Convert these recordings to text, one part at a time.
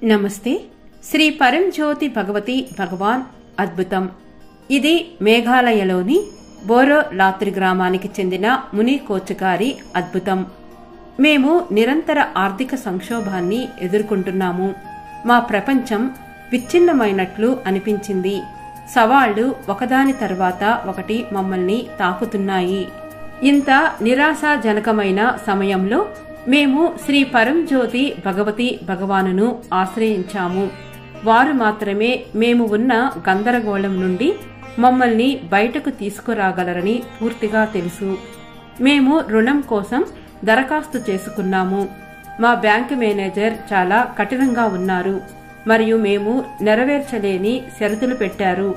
నమస్తే. శ్రీ పరంజ్యోతి భగవతి భగవాన్ అద్భుతం. ఇది మేఘాలయలోని బోరో లాత్రి గ్రామానికి చెందిన ముని కోచ్ గారి అద్భుతం. మేము నిరంతర ఆర్థిక సంక్షోభాన్ని ఎదుర్కొంటున్నాము. మా ప్రపంచం విచ్ఛిన్నమైనట్లు అనిపించింది. సవాళ్లు ఒకదాని తర్వాత ఒకటి మమ్మల్ని తాకుతున్నాయి. ఇంత నిరాశాజనకమైన సమయంలో మేము శ్రీ పరంజ్యోతి భగవతి భగవానును ఆశ్రయించాము. వారు మాత్రమే మేము ఉన్న గందరగోళం నుండి మమ్మల్ని బయటకు తీసుకురాగలరని పూర్తిగా తెలుసు. మేము రుణం కోసం దరఖాస్తు చేసుకున్నాము. మా బ్యాంకు మేనేజర్ చాలా కఠినంగా ఉన్నారు మరియు మేము నెరవేర్చలేని షరతులు పెట్టారు.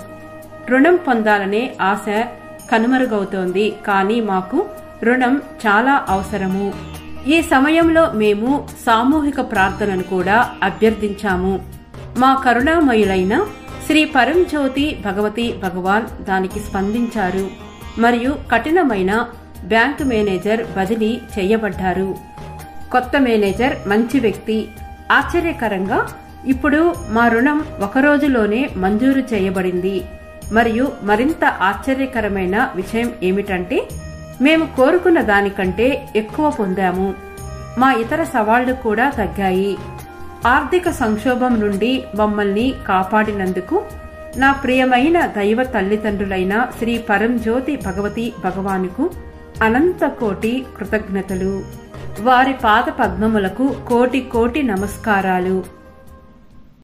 రుణం పొందాలనే ఆశ కనుమరుగవుతోంది, కానీ మాకు రుణం చాలా అవసరము. ఈ సమయంలో మేము సామూహిక ప్రార్థనను కూడా అభ్యర్థించాము. మా కరుణామయులైన శ్రీ పరంజ్యోతి భగవతి భగవాన్ దానికి స్పందించారు మరియు కఠినమైన బ్యాంకు మేనేజర్ బదిలీ చేయబడ్డారు. కొత్త మేనేజర్ మంచి వ్యక్తి. ఆశ్చర్యకరంగా ఇప్పుడు మా రుణం ఒక రోజులోనే మంజూరు చేయబడింది. మరియు మరింత ఆశ్చర్యకరమైన విషయం ఏమిటంటే మేము కోరుకున్న దానికంటే ఎక్కువ పొందాము. మా ఇతర సవాళ్లు కూడా తగ్గాయి. ఆర్థిక సంక్షోభం నుండి మమ్మల్ని కాపాడినందుకు నా ప్రియమైన దైవ తల్లిదండ్రులైన శ్రీ పరంజ్యోతి భగవతి భగవానుకు అనంత కోటి కృతజ్ఞతలు. వారి పాద పద్మములకు కోటి కోటి నమస్కారాలు.